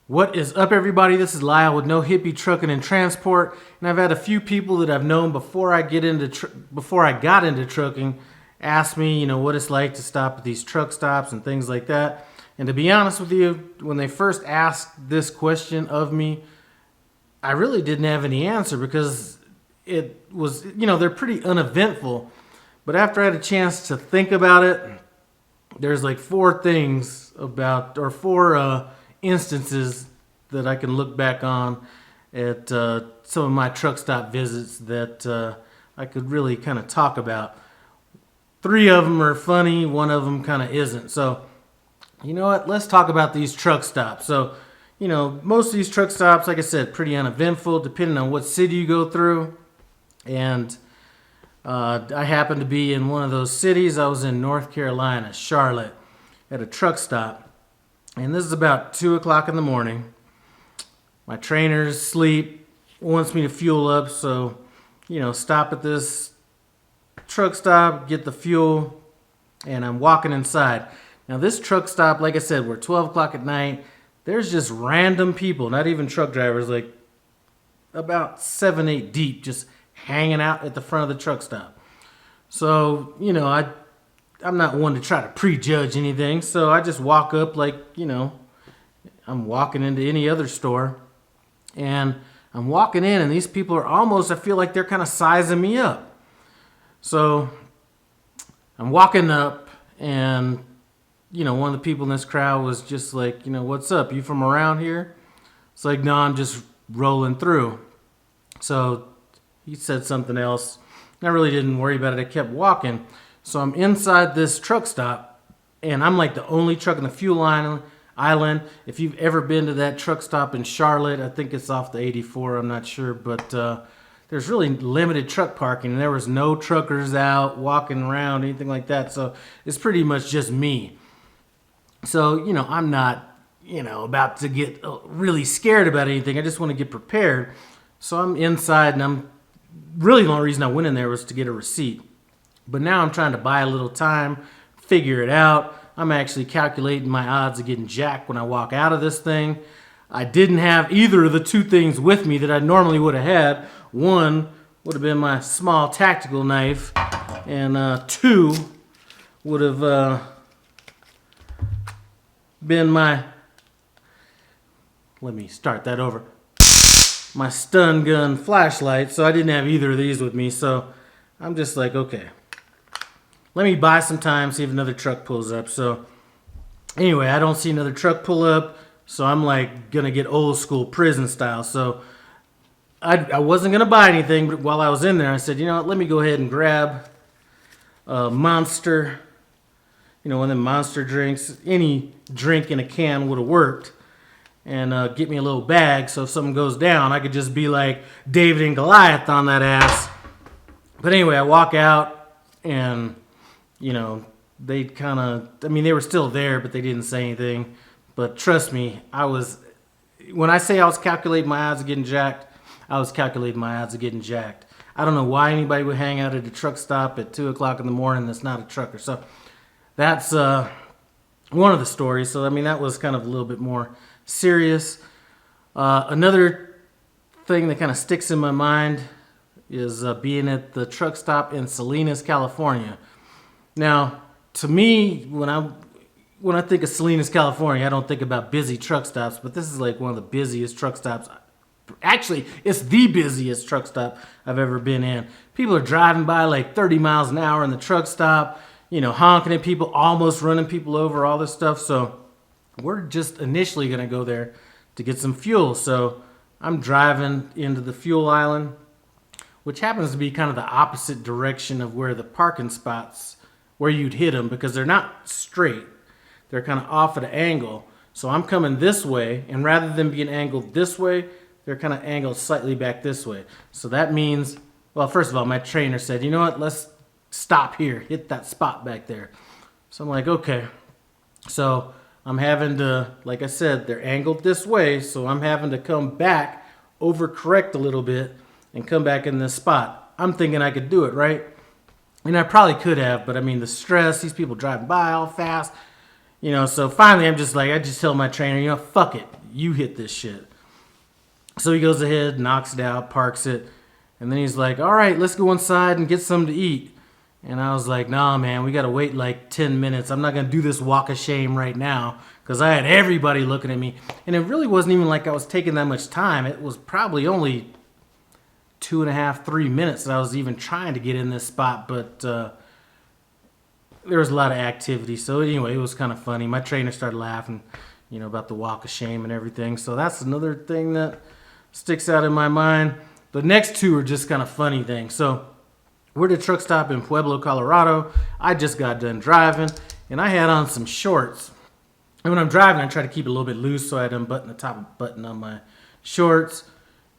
What is up, everybody? This is Lyle with No Hippie Trucking and Transport, and I've had a few people that I've known before I got into trucking ask me, what it's like to stop at these truck stops and things like that. And to be honest with you, when they first asked this question of me, I really didn't have any answer because it was, they're pretty uneventful. But after I had a chance to think about it, there's like four instances that I can look back on at some of my truck stop visits that I could really kind of talk about. Three of them are funny, one of them kind of isn't. So, you know what? Let's talk about these truck stops. So, most of these truck stops, like I said, pretty uneventful depending on what city you go through. And I happened to be in one of those cities. I was in North Carolina, Charlotte, at a truck stop. And this is about 2 o'clock in the morning. My trainer's asleep, wants me to fuel up. So, stop at this truck stop, get the fuel, and I'm walking inside. Now, this truck stop, like I said, we're 12 o'clock at night. There's just random people, not even truck drivers, like about 7, 8 deep, just hanging out at the front of the truck stop. So, I'm not one to try to prejudge anything, so I just walk up like, I'm walking into any other store. And I'm walking in, and these people are almost, I feel like they're kind of sizing me up. So I'm walking up, and, one of the people in this crowd was just like, what's up? You from around here? It's like, no, I'm just rolling through. So he said something else. I really didn't worry about it. I kept walking. So I'm inside this truck stop, and I'm like the only truck in the fuel island. If you've ever been to that truck stop in Charlotte, I think it's off the 84, I'm not sure, but there's really limited truck parking, and there was no truckers out walking around, anything like that, so it's pretty much just me. So, I'm not, about to get really scared about anything. I just want to get prepared. So I'm inside, and really the only reason I went in there was to get a receipt. But now I'm trying to buy a little time, figure it out. I'm actually calculating my odds of getting jacked when I walk out of this thing. I didn't have either of the two things with me that I normally would have had. One would have been my small tactical knife, and two would have been my, let me start that over, my stun gun flashlight. So I didn't have either of these with me. So I'm just like, okay, let me buy some time, see if another truck pulls up. So anyway, I don't see another truck pull up, so I'm like gonna get old school prison style. So I wasn't gonna buy anything, but while I was in there, I said, let me go ahead and grab a Monster, one of them Monster drinks. Any drink in a can would have worked, and get me a little bag so if something goes down, I could just be like David and Goliath on that ass. But anyway, I walk out, and they kind of, they were still there, but they didn't say anything. But trust me, when I say I was calculating my odds of getting jacked, I was calculating my odds of getting jacked. I don't know why anybody would hang out at a truck stop at 2 o'clock in the morning that's not a trucker. So that's one of the stories. So, that was kind of a little bit more serious. Another thing that kind of sticks in my mind is being at the truck stop in Salinas, California. Now, to me, when I think of Salinas, California, I don't think about busy truck stops, but this is like one of the busiest truck stops. Actually, it's the busiest truck stop I've ever been in. People are driving by like 30 miles an hour in the truck stop, honking at people, almost running people over, all this stuff. So we're just initially going to go there to get some fuel. So I'm driving into the fuel island, which happens to be kind of the opposite direction of where the parking spots, where you'd hit them, because they're not straight. They're kind of off at an angle. So I'm coming this way, and rather than being angled this way, they're kind of angled slightly back this way. So that means, well, first of all, my trainer said, you know what, let's stop here, hit that spot back there. So I'm like, okay. So I'm having to, like I said, they're angled this way, so I'm having to come back, overcorrect a little bit, and come back in this spot. I'm thinking I could do it, right? And I probably could have, but the stress, these people driving by all fast, So finally I'm just like, I just tell my trainer, fuck it. you hit this shit. So he goes ahead, knocks it out, parks it, and then he's like, all right, let's go inside and get something to eat. And I was like, nah, man, we got to wait like 10 minutes. I'm not going to do this walk of shame right now, because I had everybody looking at me. And it really wasn't even like I was taking that much time. It was probably only 2.5, 3 minutes that I was even trying to get in this spot. But there was a lot of activity. So anyway, it was kind of funny. My trainer started laughing, about the walk of shame and everything. So that's another thing that sticks out in my mind. The next two are just kind of funny things. So we're at a truck stop in Pueblo, Colorado. I just got done driving, and I had on some shorts. And when I'm driving, I try to keep it a little bit loose, so I had unbuttoned the top button on my shorts.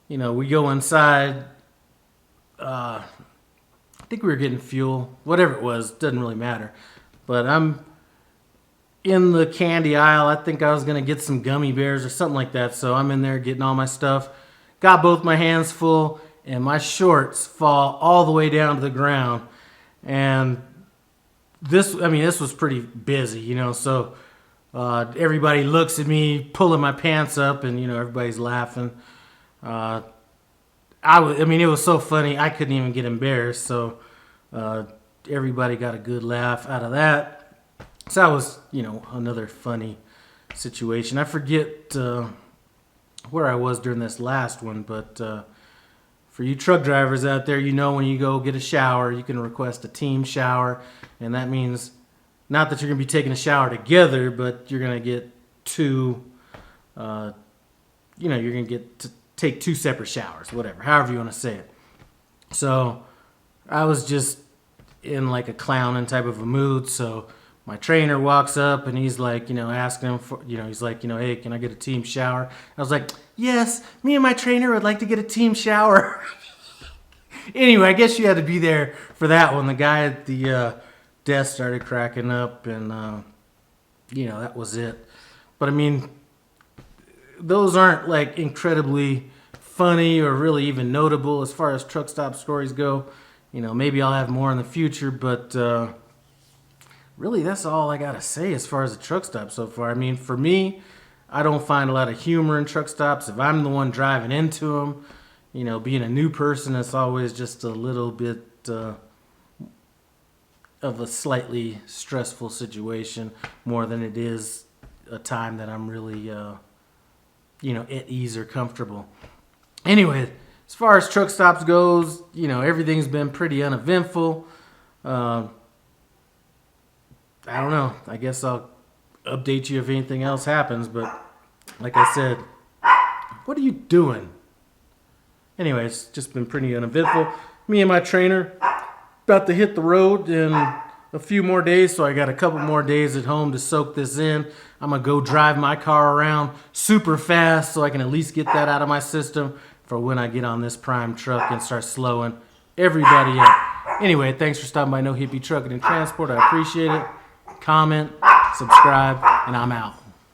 We go inside. I think we were getting fuel. Whatever it was, doesn't really matter. But I'm in the candy aisle. I think I was going to get some gummy bears or something like that. So I'm in there getting all my stuff. Got both my hands full, and my shorts fall all the way down to the ground. And this was pretty busy, so everybody looks at me pulling my pants up, and everybody's laughing. It was so funny I couldn't even get embarrassed. So everybody got a good laugh out of that. So that was another funny situation. I forget where I was during this last one, but for you truck drivers out there, when you go get a shower, you can request a team shower, and that means not that you're going to be taking a shower together, but you're going to get two, you're going to get to take two separate showers, whatever, however you want to say it. So I was just in like a clowning type of a mood, so my trainer walks up and he's like, asking him for, he's like, hey, can I get a team shower? I was like, yes, me and my trainer would like to get a team shower. Anyway, I guess you had to be there for that one. The guy at the desk started cracking up, and, that was it. But those aren't like incredibly funny or really even notable as far as truck stop stories go. Maybe I'll have more in the future, but really, that's all I got to say as far as the truck stop so far. For me, I don't find a lot of humor in truck stops. If I'm the one driving into them, being a new person, it's always just a little bit of a slightly stressful situation more than it is a time that I'm really, at ease or comfortable. Anyway, as far as truck stops goes, everything's been pretty uneventful. I don't know. I guess I'll update you if anything else happens. But like I said, what are you doing? Anyway, it's just been pretty uneventful. Me and my trainer about to hit the road in a few more days. So I got a couple more days at home to soak this in. I'm going to go drive my car around super fast so I can at least get that out of my system for when I get on this prime truck and start slowing everybody up. Anyway, thanks for stopping by No Hippie Trucking and Transport. I appreciate it. Comment, subscribe, and I'm out.